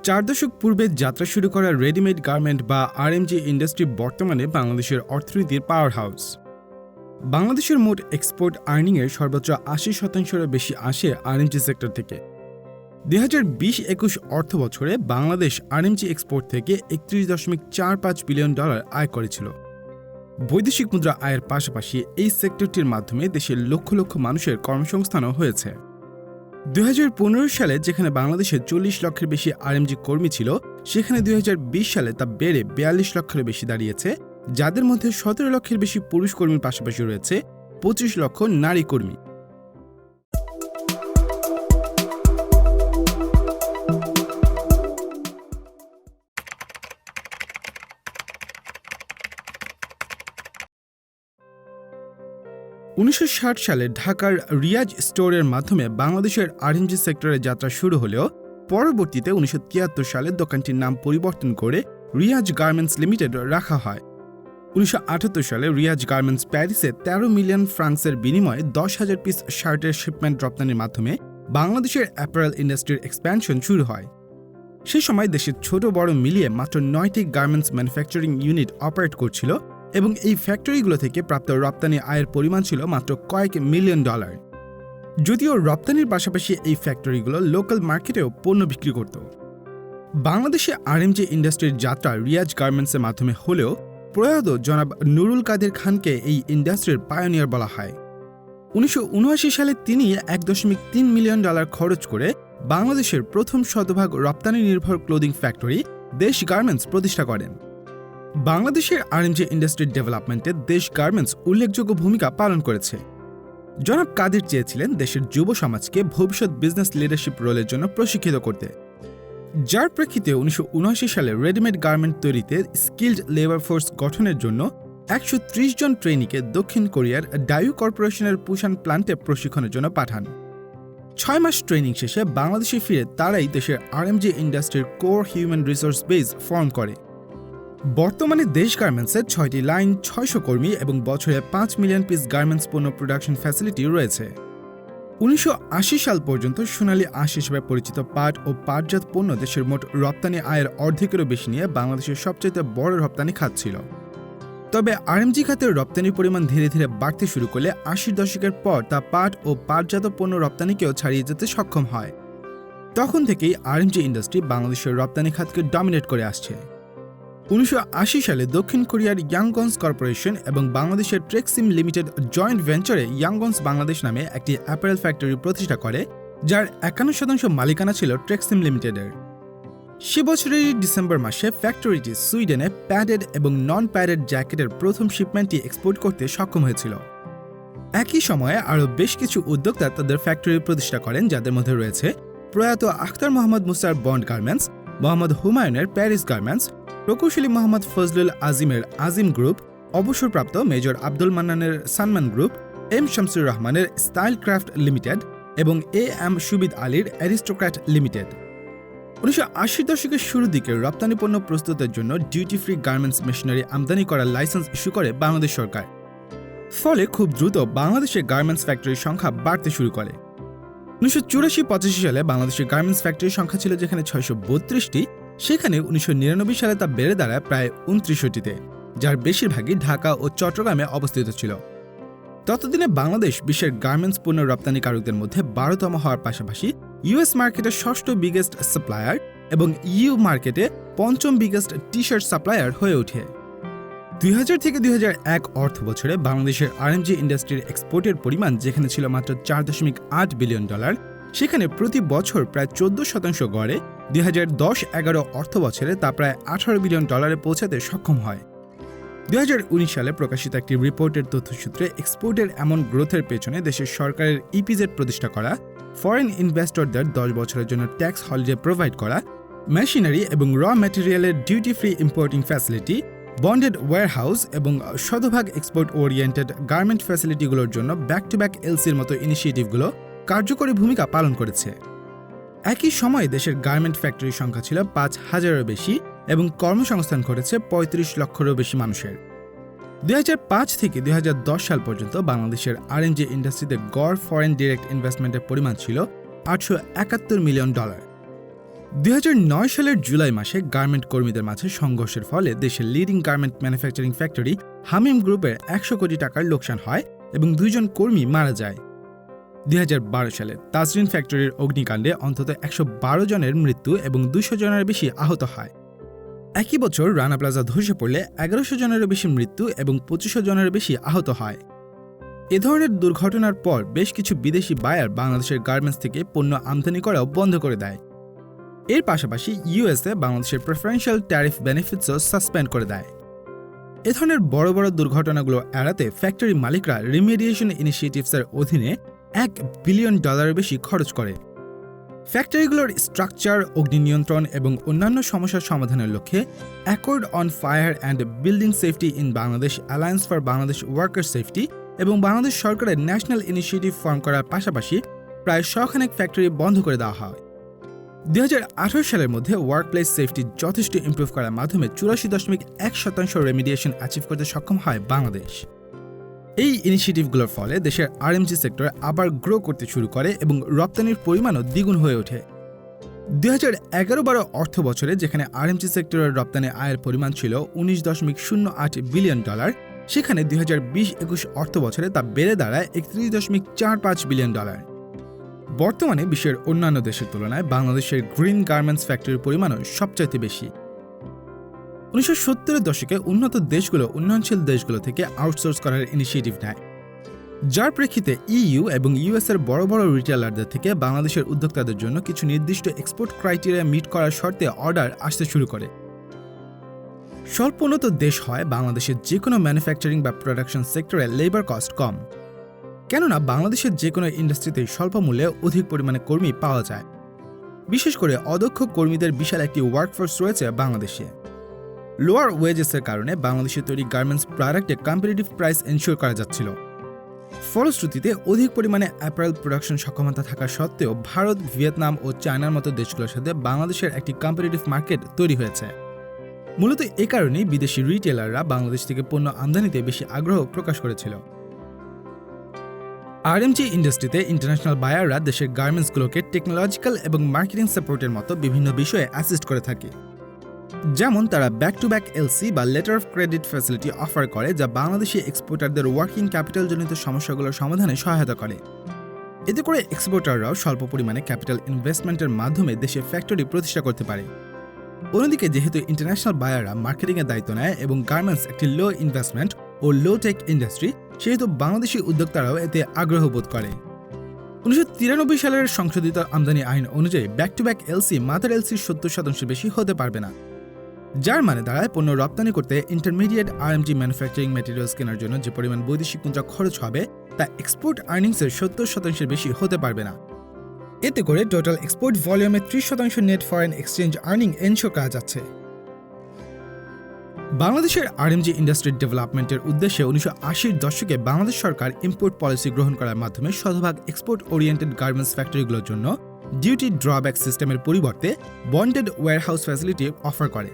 4 দশক পূর্বে যাত্রা শুরু করা রেডিমেড গার্মেন্ট বা আরএমজি ইন্ডাস্ট্রি বর্তমানে বাংলাদেশের অর্থনীতির পাওয়ার হাউস। বাংলাদেশের মোট এক্সপোর্ট আর্নিংয়ের সর্বোচ্চ ৮০% বেশি আসে আরএমজি সেক্টর থেকে। ২০২০-২১ অর্থ বছরে বাংলাদেশ আরএমজি এক্সপোর্ট থেকে $৩১.৪৫ বিলিয়ন আয় করেছিল। বৈদেশিক মুদ্রা আয়ের পাশাপাশি এই সেক্টরটির মাধ্যমে দেশের লক্ষ লক্ষ মানুষের কর্মসংস্থানও হয়েছে। ২০১৫ সালে যেখানে বাংলাদেশে ৪০ লক্ষের বেশি আরএমজি কর্মী ছিল, সেখানে ২০২০ সালে তা বেড়ে ৪২ লক্ষের বেশি দাঁড়িয়েছে, যাদের মধ্যে ১৭ লক্ষের বেশি পুরুষ কর্মীর পাশাপাশি রয়েছে ২৫ লক্ষ নারী কর্মী। '৬০ সালে ঢাকার রিয়াজ স্টোরের মাধ্যমে বাংলাদেশের আরএমজি সেক্টরে যাত্রা শুরু হলেও পরবর্তীতে ১৯৭৩ সালে দোকানটির নাম পরিবর্তন করে রিয়াজ গার্মেন্টস লিমিটেড রাখা হয়। ১৯৭৮ সালে রিয়াজ গার্মেন্টস প্যারিসে ১৩ মিলিয়ন ফ্রাঙ্কসের বিনিময়ে ১০,০০০ পিস শার্টের শিপমেন্ট রপ্তানির মাধ্যমে বাংলাদেশের অ্যাপারেল ইন্ডাস্ট্রির এক্সপ্যানশন শুরু হয়। সে সময় দেশের ছোট বড় মিলিয়ে মাত্র ৯টি গার্মেন্টস ম্যানুফ্যাকচারিং ইউনিট অপারেট করছিল এবং এই ফ্যাক্টরিগুলো থেকে প্রাপ্ত রপ্তানি আয়ের পরিমাণ ছিল মাত্র কয়েক মিলিয়ন ডলার। যদিও রপ্তানির পাশাপাশি এই ফ্যাক্টরিগুলো লোকাল মার্কেটেও পণ্য বিক্রি করত। বাংলাদেশে আরএমজি ইন্ডাস্ট্রির যাত্রা রিয়াজ গার্মেন্টসের মাধ্যমে হলেও প্রয়াত জনাব নুরুল কাদের খানকে এই ইন্ডাস্ট্রির পায়োনিয়ার বলা হয়। ১৯৭৯ সালে তিনি $১.৩ মিলিয়ন খরচ করে বাংলাদেশের প্রথম শতভাগ রপ্তানি নির্ভর ক্লোদিং ফ্যাক্টরি দেশ গার্মেন্টস প্রতিষ্ঠা করেন। বাংলাদেশের আরএমজি ইন্ডাস্ট্রির ডেভেলপমেন্টে দেশ গার্মেন্টস উল্লেখযোগ্য ভূমিকা পালন করেছে। জনাব কাদের চেয়েছিলেন দেশের যুব সমাজকে ভবিষ্যৎ বিজনেস লিডারশিপ রোলের জন্য প্রশিক্ষিত করতে, যার প্রেক্ষিতে ১৯৭৯ সালে রেডিমেড গার্মেন্ট তৈরিতে স্কিল্ড লেবার ফোর্স গঠনের জন্য ১৩০ জন ট্রেনিকে দক্ষিণ কোরিয়ার ডাইউ কর্পোরেশনের পুশান প্ল্যান্টে প্রশিক্ষণের জন্য পাঠান। ৬ মাস ট্রেনিং শেষে বাংলাদেশে ফিরে তারাই দেশের আরএমজি ইন্ডাস্ট্রির core human resource base form করে। বর্তমানে দেশ গার্মেন্টসের ৬টি লাইন, ৬০০ কর্মী এবং বছরে ৫ মিলিয়ন পিস গার্মেন্টস পণ্য প্রোডাকশন ফ্যাসিলিটি রয়েছে। ১৯৮০ সাল পর্যন্ত সোনালী আঁশ হিসেবে পরিচিত পাট ও পাটজাত পণ্য দেশের মোট রপ্তানি আয়ের অর্ধেকেরও বেশি নিয়ে বাংলাদেশের সবচেয়ে বড় রপ্তানি খাত ছিল। তবে আরএমজি খাতের রপ্তানির পরিমাণ ধীরে ধীরে বাড়তে শুরু করলে ৮০ দশকের পর তা পাট ও পাটজাত পণ্য রপ্তানিকেও ছাড়িয়ে যেতে সক্ষম হয়। তখন থেকেই আরএমজি ইন্ডাস্ট্রি বাংলাদেশের রপ্তানি খাতকে ডমিনেট করে আসছে। ১৯৮০ সালে দক্ষিণ কোরিয়ার ইয়াংগনস কর্পোরেশন এবং বাংলাদেশের ট্রেক্সিম লিমিটেড জয়েন্ট ভেঞ্চারে ইয়াংগনস বাংলাদেশ নামে একটি অ্যাপারেল ফ্যাক্টরি প্রতিষ্ঠা করে, যার ৫১% মালিকানা ছিল ট্রেক্সিম লিমিটেডের। সে বছরের ডিসেম্বর মাসে ফ্যাক্টরিটি সুইডেনে প্যাডেড এবং নন প্যাডেড জ্যাকেটের প্রথম শিপমেন্টটি এক্সপোর্ট করতে সক্ষম হয়েছিল। একই সময়ে আরও বেশ কিছু উদ্যোক্তা তাদের ফ্যাক্টরি প্রতিষ্ঠা করেন, যাদের মধ্যে রয়েছে প্রয়াত আখতার মোহাম্মদ মুসার বন্ড গার্মেন্টস, মোহাম্মদ হুমায়ুনের প্যারিস গার্মেন্টস, প্রকৌশলী মোহাম্মদ ফজলুল আজিমের আজিম গ্রুপ, অবসরপ্রাপ্ত মেজর আব্দুল মান্নানের সানমান গ্রুপ, এম শামসুর রহমানের স্টাইল ক্রাফট লিমিটেড এবং এম সুবিদ আলীর অ্যারিস্টোক্র্যাট লিমিটেড। ১৯৮০ দশকের শুরুর দিকে রপ্তানি পণ্য প্রস্তুতের জন্য ডিউটি ফ্রি গার্মেন্টস মেশিনারি আমদানি করার লাইসেন্স ইস্যু করে বাংলাদেশ সরকার। ফলে খুব দ্রুত বাংলাদেশের গার্মেন্টস ফ্যাক্টরির সংখ্যা বাড়তে শুরু করে। ১৯৮৪-৮৫ সালে বাংলাদেশের গার্মেন্টস ফ্যাক্টরির সংখ্যা ছিল যেখানে ৬৩২টি, সেখানে ১৯৯৯ সালে তা বেড়ে দাঁড়ায় প্রায় ২৯টিতে, যার বেশিরভাগই ঢাকা ও চট্টগ্রামে অবস্থিত ছিল। ততদিনে বাংলাদেশ বিশ্বের গার্মেন্টস পণ্য রপ্তানিকারকদের মধ্যে ১২তম হওয়ার পাশাপাশি ইউএস মার্কেটে ৬ষ্ঠ বিগেস্ট সাপ্লায়ার এবং ইউ মার্কেটে ৫ম বিগেস্ট টি শার্ট সাপ্লায়ার হয়ে ওঠে। ২০০০ থেকে ২০০১ অর্থ বছরে বাংলাদেশের আরএমজি ইন্ডাস্ট্রির এক্সপোর্টের পরিমাণ যেখানে ছিল মাত্র $৪.৮ বিলিয়ন, সেখানে প্রতি বছর প্রায় ১৪% গড়ে ২০১০-১১ অর্থ বছরে তা প্রায় $১৮ বিলিয়ন পৌঁছাতে সক্ষম হয়। ২০১৯ সালে প্রকাশিত একটি রিপোর্টের তথ্যসূত্রে এক্সপোর্টের এমন গ্রোথের পেছনে দেশের সরকারের ইপিজেড প্রতিষ্ঠা করা, ফরেন ইনভেস্টরদের 10 বছরের জন্য ট্যাক্স হলিডে প্রোভাইড করা, মেশিনারি এবং র ম্যাটেরিয়ালের duty free importing facility, bonded warehouse এবং শতভাগ এক্সপোর্ট ওরিয়েন্টেড গার্মেন্ট ফ্যাসিলিটিগুলোর জন্য ব্যাক টু ব্যাক এলসির মতো ইনিশিয়েটিভগুলো কার্যকরী ভূমিকা পালন করেছে। একই সময়ে দেশের গার্মেন্ট ফ্যাক্টরির সংখ্যা ছিল ৫,০০০-এরও বেশি এবং কর্মসংস্থান ঘটেছে ৩৫ লক্ষেরও বেশি মানুষের। ২০০৫ থেকে ২০১০ সাল পর্যন্ত বাংলাদেশের আরএমজি ইন্ডাস্ট্রিতে গড় ফরেন ডিরেক্ট ইনভেস্টমেন্টের পরিমাণ ছিল $৮৭১ মিলিয়ন। 2009 সালের জুলাই মাসে গার্মেন্ট কর্মীদের মাঝে সংঘর্ষের ফলে দেশের লিডিং গার্মেন্ট ম্যানুফ্যাকচারিং ফ্যাক্টরি হামিম গ্রুপের 100 কোটি টাকার লোকসান হয় এবং 2 জন কর্মী মারা যায়। 2012 সালে তাজরিন ফ্যাক্টরির অগ্নিকাণ্ডে অন্তত 112 জনের মৃত্যু এবং 200 জনের বেশি আহত হয়। একই বছর রানা প্লাজা ধসে পড়লে 1100 জনেরও বেশি মৃত্যু এবং 2500 জনের বেশি আহত হয়। এ ধরনের দুর্ঘটনার পর বেশ কিছু বিদেশি বায়ার বাংলাদেশের গার্মেন্টস থেকে পণ্য আমদানি করাও বন্ধ করে দেয়। এর পাশাপাশি ইউএসএ বাংলাদেশের প্রেফারেন্সিয়াল ট্যারিফ বেনিফিটসও সাসপেন্ড করে দেয়। এ ধরনের বড় বড় দুর্ঘটনাগুলো এড়াতে ফ্যাক্টরি মালিকরা রিমেডিয়েশন ইনিশিয়েটিভসের অধীনে $1 বিলিয়ন বেশি খরচ করে। ফ্যাক্টরিগুলোর স্ট্রাকচার, অগ্নি নিয়ন্ত্রণ এবং অন্যান্য সমস্যার সমাধানের লক্ষ্যে accord on fire and building safety in Bangladesh, alliance for Bangladesh worker safety এবং বাংলাদেশ সরকারের ন্যাশনাল ইনিশিয়েটিভ ফর্ম করার পাশাপাশি প্রায় 100 খানেক ফ্যাক্টরি বন্ধ করে দেওয়া হয়। 2018 সালের মধ্যে ওয়ার্কপ্লেস সেফটি যথেষ্ট ইমপ্রুভ করার মাধ্যমে 84.1% রেমিডিয়েশন অ্যাচিভ করতে সক্ষম হয় বাংলাদেশ। এই ইনিশিয়েটিভগুলোর ফলে দেশের আরএমজি সেক্টর আবার গ্রো করতে শুরু করে এবং রপ্তানির পরিমাণও দ্বিগুণ হয়ে ওঠে। 2011-12 অর্থ বছরে যেখানে আরএমজি সেক্টরের রপ্তানি আয়ের পরিমাণ ছিল $19.08 বিলিয়ন, সেখানে 2020-21 অর্থ বছরে তা বেড়ে দাঁড়ায় $31.45 বিলিয়ন। বর্তমানে বিশ্বের অন্যান্য দেশের তুলনায় বাংলাদেশের গ্রিন গার্মেন্টস ফ্যাক্টরির পরিমাণও সবচাইতে বেশি। 1970-এর দশকে উন্নত দেশগুলো উন্নয়নশীল দেশগুলো থেকে আউটসোর্স করার ইনিশিয়েটিভ নেয়, যার প্রেক্ষিতে ইইউ এবং ইউএসের বড় বড় রিটেলারদের থেকে বাংলাদেশের উদ্যোক্তাদের জন্য কিছু নির্দিষ্ট এক্সপোর্ট ক্রাইটেরিয়া মিট করার শর্তে অর্ডার আসতে শুরু করে। স্বল্পোন্নত দেশ হয় বাংলাদেশের যে কোনো ম্যানুফ্যাকচারিং বা প্রোডাকশন সেক্টরে লেবার কস্ট কম, কেননা বাংলাদেশের যে কোনো ইন্ডাস্ট্রিতে স্বল্প মূল্যে অধিক পরিমাণে কর্মী পাওয়া যায়। বিশেষ করে অদক্ষ কর্মীদের বিশাল একটি ওয়ার্কফোর্স রয়েছে বাংলাদেশে। লোয়ার ওয়েজেসের কারণে বাংলাদেশে তৈরি গার্মেন্টস প্রোডাক্টে কম্পিটিটিভ প্রাইস এনশিওর করা যাচ্ছিল। ফলশ্রুতিতে অধিক পরিমাণে অ্যাপারেল প্রোডাকশন সক্ষমতা থাকা সত্ত্বেও ভারত, ভিয়েতনাম ও চায়নার মতো দেশগুলোর সাথে বাংলাদেশের একটি কম্পিটিটিভ মার্কেট তৈরি হয়েছে। মূলত এ কারণেই বিদেশি রিটেলাররা বাংলাদেশ থেকে পণ্য আমদানিতে বেশি আগ্রহ প্রকাশ করেছিল। আরএমজি ইন্ডাস্ট্রিতে ইন্টারন্যাশনাল বায়াররা দেশের গার্মেন্টসগুলোকে টেকনোলজিক্যাল এবং মার্কেটিং সাপোর্টের মতো বিভিন্ন বিষয়ে অ্যাসিস্ট করে থাকে। যেমন তারা ব্যাক টু ব্যাক এলসি বা letter of credit facility offer করে, যা বাংলাদেশি এক্সপোর্টারদের ওয়ার্কিং ক্যাপিটাল জনিত সমস্যাগুলোর সমাধানে সহায়তা করে। এতে করে এক্সপোর্টাররাও স্বল্প পরিমাণে ক্যাপিটাল ইনভেস্টমেন্টের মাধ্যমে দেশে ফ্যাক্টরি প্রতিষ্ঠা করতে পারে। অন্যদিকে যেহেতু ইন্টারন্যাশনাল বায়াররা মার্কেটিংয়ের দায়িত্ব নেয় এবং গার্মেন্টস একটি লো ইনভেস্টমেন্ট ও লো টেক ইন্ডাস্ট্রি, সেহেতু বাংলাদেশি উদ্যোক্তারাও এতে আগ্রহ বোধ করে। 1993 সালের সংশোধিত আমদানি আইন অনুযায়ী back to back LC mother এলসির 70% বেশি হতে পারবে না, যার মানে দাঁড়ায় পণ্য রপ্তানি করতে ইন্টারমিডিয়েট আরএমজি ম্যানুফ্যাকচারিং ম্যাটেরিয়ালস কেনার জন্য যে পরিমাণ বৈদেশিক মুদ্রা খরচ হবে তা এক্সপোর্ট আর্নিংসের 70% বেশি হতে পারবে না। এতে করে টোটাল এক্সপোর্ট ভলিউমে 30% net foreign exchange earning ensure করা যাচ্ছে। বাংলাদেশের আরএমজি ইন্ডাস্ট্রির ডেভেলপমেন্টের উদ্দেশ্যে 1980-এর দশকে বাংলাদেশ সরকার ইম্পোর্ট পলিসি গ্রহণ করার মাধ্যমে শতভাগ এক্সপোর্ট ওরিয়েন্টেড গার্মেন্টস ফ্যাক্টরিগুলোর জন্য ডিউটি ড্রব্যাক সিস্টেমের পরিবর্তে বন্ডেড ওয়্যারহাউস ফ্যাসিলিটি অফার করে।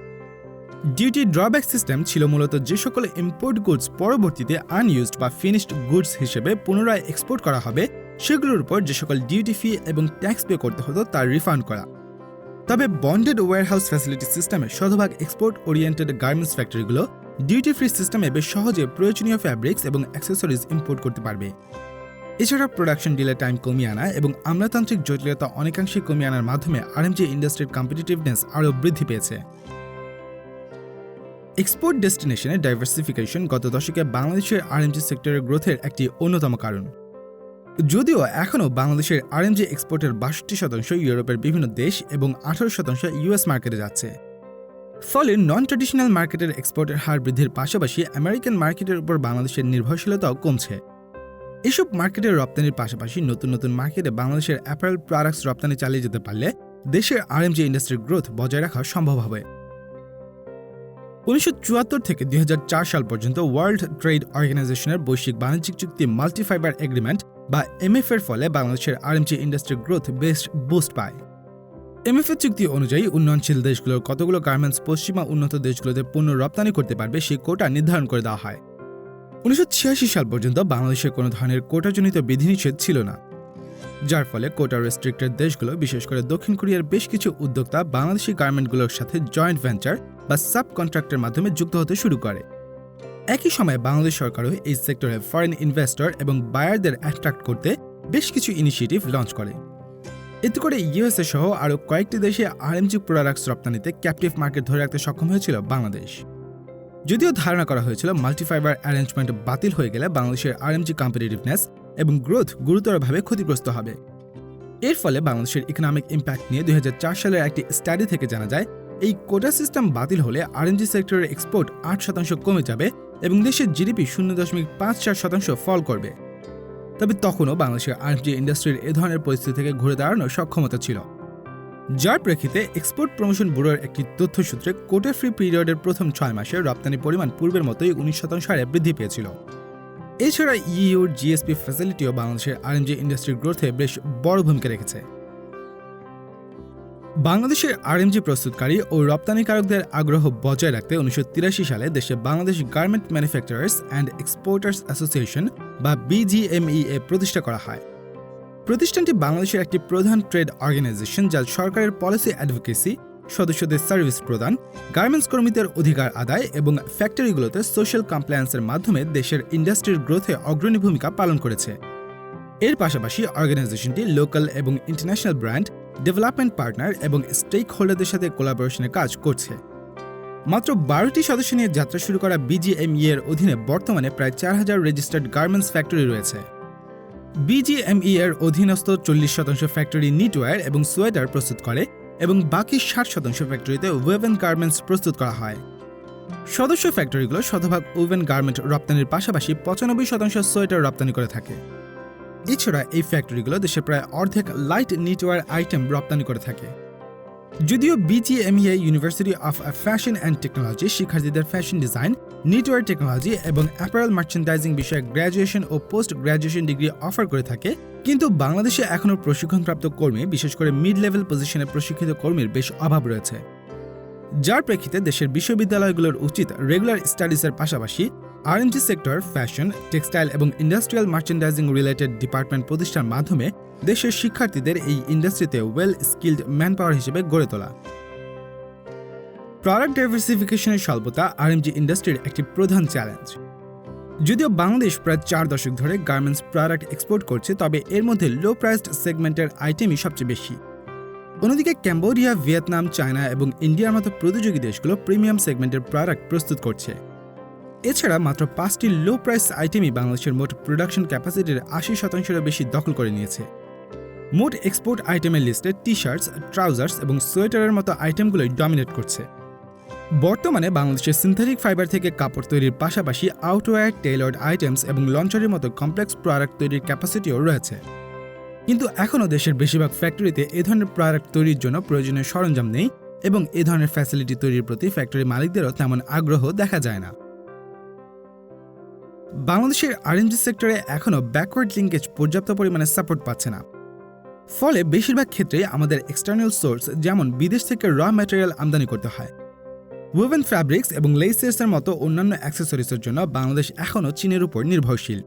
ডিউটি ড্রব্যাক সিস্টেম ছিল মূলত যে সকল ইম্পোর্ট গুডস পরবর্তীতে আনইউজড বা ফিনিশড গুডস হিসেবে পুনরায় এক্সপোর্ট করা হবে, সেগুলোর উপর যে সকল ডিউটি ফি এবং ট্যাক্স পে করতে হতো তার রিফান্ড করা। তবে বন্ডেড ওয়্যারহাউস ফ্যাসিলিটি সিস্টেমে শতভাগ এক্সপোর্ট ওরিয়েন্টেড গার্মেন্টস ফ্যাক্টরিগুলো ডিউটি ফ্রি সিস্টেমে বেশ সহজে প্রয়োজনীয় ফ্যাব্রিক্স এবং অ্যাক্সেসরিজ ইম্পোর্ট করতে পারবে। এছাড়া প্রোডাকশন ডিলে টাইম কমিয়ে আনা এবং আমলাতান্ত্রিক জটিলতা অনেকাংশে কমিয়ে আনার মাধ্যমে আরএমজি ইন্ডাস্ট্রির কম্পিটিটিভনেস আরও বৃদ্ধি পেয়েছে। এক্সপোর্ট ডেস্টিনেশনের ডাইভার্সিফিকেশন গত দশকে বাংলাদেশের আরএমজি সেক্টরের গ্রোথের একটি অন্যতম কারণ। যদিও এখনও বাংলাদেশের আরএমজি এক্সপোর্টের 62% ইউরোপের বিভিন্ন দেশ এবং 18% ইউএস মার্কেটে যাচ্ছে। ফলে নন ট্র্যাডিশনাল মার্কেটের এক্সপোর্টের হার বৃদ্ধির পাশাপাশি আমেরিকান মার্কেটের উপর বাংলাদেশের নির্ভরশীলতাও কমছে। এসব মার্কেটের রপ্তানির পাশাপাশি নতুন নতুন মার্কেটে বাংলাদেশের অ্যাপারেল প্রোডাক্টস রপ্তানি চালিয়ে যেতে পারলে দেশের আরএমজি ইন্ডাস্ট্রির গ্রোথ বজায় রাখা সম্ভব হবে। 1974 থেকে 2004 সাল পর্যন্ত ওয়ার্ল্ড ট্রেড অর্গানাইজেশনের বৈশ্বিক বাণিজ্যিক চুক্তি মাল্টিফাইবার এগ্রিমেন্ট বা এমএফ-এর ফলে বাংলাদেশের আরএমজি ইন্ডাস্ট্রির গ্রোথ বেশ বুস্ট পায়। এমএফ চুক্তি অনুযায়ী উন্নয়নশীল দেশগুলোর কতগুলো গার্মেন্টস পশ্চিমা উন্নত দেশগুলোতে পণ্য রপ্তানি করতে পারবে সেই কোটা নির্ধারণ করে দেওয়া হয়। 1986 সাল পর্যন্ত বাংলাদেশের কোনো ধরনের কোটাজনিত বিধিনিষেধ ছিল না। যার ফলে কোটা রেস্ট্রিক্টেড দেশগুলো, বিশেষ করে দক্ষিণ কোরিয়ার বেশ কিছু উদ্যোক্তা বাংলাদেশি গার্মেন্টগুলোর সাথে জয়েন্ট ভেঞ্চার বা সাব কন্ট্রাক্টের মাধ্যমে যুক্ত হতে শুরু করে। একই সময়ে বাংলাদেশ সরকারও এই সেক্টরে ফরেন ইনভেস্টর এবং বায়ারদের অ্যাট্রাক্ট করতে বেশ কিছু ইনিশিয়েটিভ লঞ্চ করে। এতে করে ইউএসএ সহ আরও কয়েকটি দেশে আরএমজি প্রোডাক্টস রপ্তানিতে ক্যাপটিভ মার্কেট ধরে রাখতে সক্ষম হয়েছিল বাংলাদেশ। যদিও ধারণা করা হয়েছিল মাল্টিফাইবার অ্যারেঞ্জমেন্ট বাতিল হয়ে গেলে বাংলাদেশের আরএমজি কম্পিটিটিভনেস এবং গ্রোথ গুরুতরভাবে ক্ষতিগ্রস্ত হবে। এর ফলে বাংলাদেশের ইকোনমিক ইম্প্যাক্ট নিয়ে 2004 সালের একটি স্টাডি থেকে জানা যায়, এই কোটা সিস্টেম বাতিল হলে আরএমজি সেক্টরের এক্সপোর্ট 8% কমে যাবে এবং দেশের জিডিপি 0.54% ফল করবে। তবে তখনও বাংলাদেশের আরএমজি ইন্ডাস্ট্রির এ ধরনের পরিস্থিতি থেকে ঘুরে দাঁড়ানোর সক্ষমতা ছিল, যার প্রেক্ষিতে এক্সপোর্ট প্রমোশন ব্যুরোর একটি তথ্যসূত্রে কোটা ফ্রি পিরিয়ডের প্রথম 6 মাসে রপ্তানি পরিমাণ পূর্বের মতোই 19% হারে বৃদ্ধি পেয়েছিল। এছাড়া ইইউর জিএসপি ফ্যাসিলিটিও বাংলাদেশের আরএমজি ইন্ডাস্ট্রির গ্রোথে বেশ বড় ভূমিকা রেখেছে। বাংলাদেশের আরএমজি প্রস্তুতকারী ও রপ্তানিকারকদের আগ্রহ বজায় রাখতে 1983 সালে দেশে Bangladesh garment manufacturers and exporters association বা বিজিএমইএ প্রতিষ্ঠা করা হয়। প্রতিষ্ঠানটি বাংলাদেশের একটি প্রধান ট্রেড অর্গানাইজেশন, যা সরকারের পলিসি অ্যাডভোকেসি, সদস্যদের সার্ভিস প্রদান, গার্মেন্টস কর্মীদের অধিকার আদায় এবং ফ্যাক্টরিগুলোতে সোশ্যাল কমপ্লায়েন্সের মাধ্যমে দেশের ইন্ডাস্ট্রির গ্রোথে অগ্রণী ভূমিকা পালন করেছে। এর পাশাপাশি অর্গানাইজেশনটি লোকাল এবং ইন্টারন্যাশনাল ব্র্যান্ড ডেভেলপমেন্ট পার্টনার এবং স্টেক হোল্ডারদের সাথে কোলাবোরেশনে কাজ করছে। মাত্র 12টি সদস্য নিয়ে যাত্রা শুরু করা বিজিএমইএ এর অধীনে বর্তমানে প্রায় 4000 রেজিস্টার্ড গার্মেন্টস ফ্যাক্টরি রয়েছে। বিজিএমইএ এর অধীনস্থ 40% ফ্যাক্টরি নিটওয়্যার এবং সোয়েটার প্রস্তুত করে এবং বাকি 60% ফ্যাক্টরিতে ওয়েভেন গার্মেন্টস প্রস্তুত করা হয়। সদস্য ফ্যাক্টরিগুলো শতভাগ ওয়েভেন গার্মেন্ট রপ্তানির পাশাপাশি 95% সোয়েটার রপ্তানি করে থাকে। এছাড়া এই ফ্যাক্টরিগুলো দেশে প্রায় অর্ধেক লাইট নিটওয়্যার আইটেম রপ্তানি করে থাকে। যদিও BGMEA university of fashion and technology শিক্ষার্থীদের ফ্যাশন ডিজাইন, নিটওয়্যার টেকনোলজি এবং অ্যাপারেল মার্চেন্ডাইজিং বিষয়ে গ্র্যাজুয়েশন ও পোস্ট গ্র্যাজুয়েশন ডিগ্রি অফার করে থাকে, কিন্তু বাংলাদেশে এখনও প্রশিক্ষণপ্রাপ্ত কর্মী, বিশেষ করে মিড লেভেল পজিশনে প্রশিক্ষিত কর্মীর বেশ অভাব রয়েছে। যার প্রেক্ষিতে দেশের বিশ্ববিদ্যালয়গুলোর উচিত রেগুলার স্টাডিজের পাশাপাশি আরএমজি সেক্টর, ফ্যাশন, টেক্সটাইল এবং ইন্ডাস্ট্রিয়াল মার্চেন্ডাইজিং রিলেটেড ডিপার্টমেন্ট প্রতিষ্ঠার মাধ্যমে দেশের শিক্ষার্থীদের এই ইন্ডাস্ট্রিতে ওয়েল স্কিলড ম্যানপাওয়ার হিসেবে গড়ে তোলা। প্রোডাক্ট ডাইভার্সিফিকেশনের স্বল্পতা আরএমজি ইন্ডাস্ট্রির একটি প্রধান চ্যালেঞ্জ। যদিও বাংলাদেশ প্রায় 4 দশক ধরে গার্মেন্টস প্রোডাক্ট এক্সপোর্ট করছে, তবে এর মধ্যে লো প্রাইসড সেগমেন্টের আইটেমই সবচেয়ে বেশি। অন্যদিকে কম্বোডিয়া, ভিয়েতনাম, চায়না এবং ইন্ডিয়ার মতো প্রতিযোগী দেশগুলো প্রিমিয়াম সেগমেন্টের প্রোডাক্ট প্রস্তুত করছে। এছাড়া মাত্র 5টি লো প্রাইস আইটেমই বাংলাদেশের মোট প্রোডাকশন ক্যাপাসিটির 80%-এর বেশি দখল করে নিয়েছে। মোট এক্সপোর্ট আইটেমের লিস্টে টি-শার্টস, ট্রাউজার্স এবং সোয়েটারের মতো আইটেমগুলোই ডমিনেট করছে। বর্তমানে বাংলাদেশের সিনথেটিক ফাইবার থেকে কাপড় তৈরির পাশাপাশি আউটওয়্যার, টেইলর্ড আইটেমস এবং লঞ্চারের মতো কমপ্লেক্স প্রোডাক্ট তৈরির ক্যাপাসিটিও রয়েছে। কিন্তু এখনও দেশের বেশিরভাগ ফ্যাক্টরিতে এ ধরনের প্রোডাক্ট তৈরির জন্য প্রয়োজনীয় সরঞ্জাম নেই এবং এ ধরনের ফ্যাসিলিটি তৈরির প্রতি ফ্যাক্টরি মালিকদেরও তেমন আগ্রহ দেখা যায় না। বাংলাদেশের আরএমজি সেক্টরে এখনও ব্যাকওয়ার্ড লিঙ্কেজ পর্যাপ্ত পরিমাণে সাপোর্ট পাচ্ছে না। ফলে বেশিরভাগ ক্ষেত্রেই আমাদের এক্সটার্নাল সোর্স, যেমন বিদেশ থেকে র ম্যাটেরিয়াল আমদানি করতে হয়। ওয়েভেন ফ্যাব্রিক্স এবং লেসেসের মতো অন্যান্য অ্যাক্সেসরিজের জন্য বাংলাদেশ এখনও চীনের উপর নির্ভরশীল।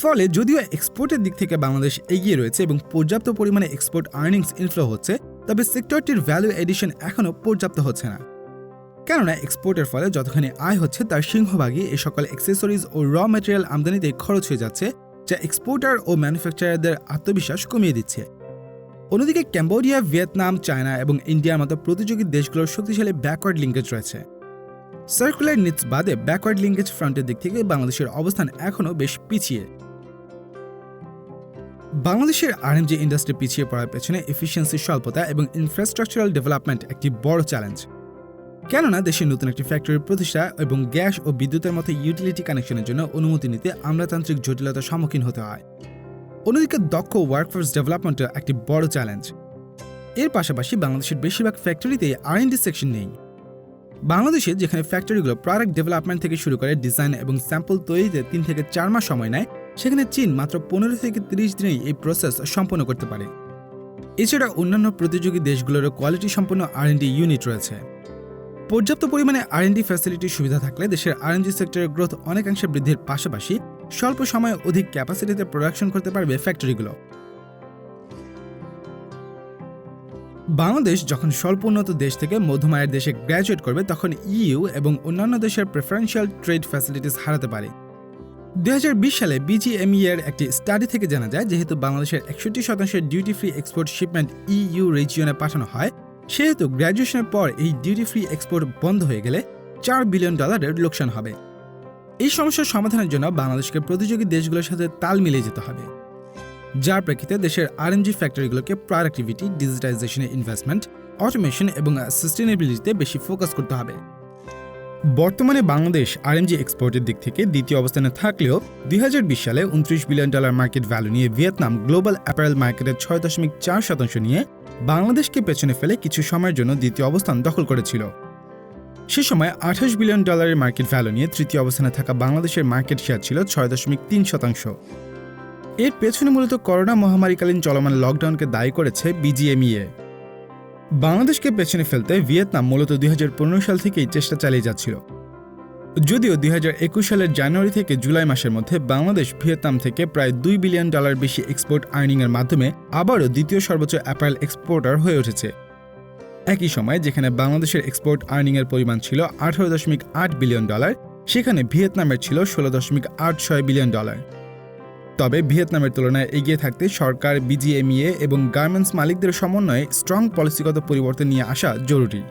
ফলে যদিও এক্সপোর্টের দিক থেকে বাংলাদেশ এগিয়ে রয়েছে এবং পর্যাপ্ত পরিমাণে এক্সপোর্ট আর্নিংস ইনফ্লো হচ্ছে, তবে সেক্টরটির ভ্যালু এডিশন এখনও পর্যাপ্ত হচ্ছে না। কেননা এক্সপোর্টের ফলে যতখানি আয় হচ্ছে তার সিংহভাগই এই সকল অ্যাক্সেসরিজ ও র ম্যাটেরিয়াল আমদানিতে খরচ হয়ে যাচ্ছে, যা এক্সপোর্টার ও ম্যানুফ্যাকচারারদের আত্মবিশ্বাস কমিয়ে দিচ্ছে। অন্যদিকে কম্বোডিয়া, ভিয়েতনাম, চায়না এবং ইন্ডিয়ার মতো প্রতিযোগী দেশগুলোর শক্তিশালী ব্যাকওয়ার্ড লিঙ্কেজ রয়েছে। সার্কুলার নিডস বাদে ব্যাকওয়ার্ড লিঙ্কেজ ফ্রন্টের দিক থেকে বাংলাদেশের অবস্থান এখনও বেশ পিছিয়ে। বাংলাদেশের আরএমজি ইন্ডাস্ট্রি পিছিয়ে পড়ার পেছনে এফিসিয়েন্সি স্বল্পতা এবং ইনফ্রাস্ট্রাকচারাল ডেভেলপমেন্ট একটি বড় চ্যালেঞ্জ। কেননা দেশে নতুন একটি ফ্যাক্টরি প্রতিষ্ঠা এবং গ্যাস ও বিদ্যুতের মতো ইউটিলিটি কানেকশনের জন্য অনুমতি নিতে আমলাতান্ত্রিক জটিলতার সম্মুখীন হতে হয়। অন্যদিকে দক্ষ ওয়ার্কফোর্স ডেভেলপমেন্টও একটি বড় চ্যালেঞ্জ। এর পাশাপাশি বাংলাদেশের বেশিরভাগ ফ্যাক্টরিতেই R&D সেকশন নেই। বাংলাদেশে যেখানে ফ্যাক্টরিগুলো প্রোডাক্ট ডেভেলপমেন্ট থেকে শুরু করে ডিজাইন এবং স্যাম্পল তৈরিতে 3 থেকে 4 মাস সময় নেয়, সেখানে চীন মাত্র 15 থেকে 30 দিনেই এই প্রসেস সম্পন্ন করতে পারে। এছাড়া অন্যান্য প্রতিযোগী দেশগুলোরও কোয়ালিটি সম্পন্ন R&D ইউনিট রয়েছে। পর্যাপ্ত পরিমাণে R&D ফ্যাসিলিটির সুবিধা থাকলে দেশের R&D সেক্টরের গ্রোথ অনেকাংশে বৃদ্ধির পাশাপাশি স্বল্প সময়ে অধিক ক্যাপাসিটিতে প্রোডাকশন করতে পারবে ফ্যাক্টরিগুলো। বাংলাদেশ যখন স্বল্প উন্নত দেশ থেকে মধ্যমায়ের দেশে গ্র্যাজুয়েট করবে তখন ইইউ এবং অন্যান্য দেশের প্রেফারেন্সিয়াল ট্রেড ফ্যাসিলিটিস হারাতে পারে। 2020 সালে বিজিএমই এর একটি স্টাডি থেকে জানা যায়, যেহেতু বাংলাদেশের 61% duty free export shipment EU রিজিয়নে পাঠানো হয়, সেহেতু গ্র্যাজুয়েশনের পর এই ডিউটি ফ্রি এক্সপোর্ট বন্ধ হয়ে গেলে $4 বিলিয়ন লোকসান হবে। এই সমস্যার সমাধানের জন্য বাংলাদেশকে প্রতিযোগী দেশগুলোর সাথে তাল মিলিয়ে যেতে হবে, যার প্রেক্ষিতে দেশের আরএনজি ফ্যাক্টরিগুলোকে প্রোডাক্টিভিটি, ডিজিটাইজেশনে ইনভেস্টমেন্ট, অটোমেশন এবং সাস্টেনেবিলিটিতে বেশি ফোকাস করতে হবে। বর্তমানে বাংলাদেশ আরএনজি এক্সপোর্টের দিক থেকে দ্বিতীয় অবস্থানে থাকলেও 2020 সালে $29 বিলিয়ন মার্কেট ভ্যালু নিয়ে ভিয়েতনাম গ্লোবাল অ্যাপারেল মার্কেটের 6.4% নিয়ে বাংলাদেশকে পেছনে ফেলে কিছু সময়ের জন্য দ্বিতীয় অবস্থান দখল করেছিল। সে সময় $28 বিলিয়ন মার্কেট ভ্যালু নিয়ে তৃতীয় অবস্থানে থাকা বাংলাদেশের মার্কেট শেয়ার ছিল 6.3%। এর পেছনে মূলত করোনা মহামারীকালীন চলমান লকডাউনকে দায়ী করেছে বিজিএমইএ। বাংলাদেশকে পেছনে ফেলতে ভিয়েতনাম মূলত 2015 সাল থেকেই চেষ্টা চালিয়ে যাচ্ছিল, যদিও 2021 সালের জানুয়ারি থেকে জুলাই মাসের মধ্যে বাংলাদেশ ভিয়েতনাম থেকে প্রায় $2 বিলিয়ন বেশি এক্সপোর্ট আর্নিংয়ের মাধ্যমে আবারও দ্বিতীয় সর্বোচ্চ অ্যাপারেল এক্সপোর্টার হয়ে উঠেছে। একই সময় যেখানে বাংলাদেশের এক্সপোর্ট আর্নিংয়ের পরিমাণ ছিল $18.8 বিলিয়ন, সেখানে ভিয়েতনামের ছিল $16.86 বিলিয়ন। তবে ভিয়েতনামের তুলনায় এগিয়ে থাকতে সরকার, বিজিএমইএ এবং গার্মেন্টস মালিকদের সমন্বয়ে স্ট্রং পলিসিগত পরিবর্তন নিয়ে আসা জরুরি।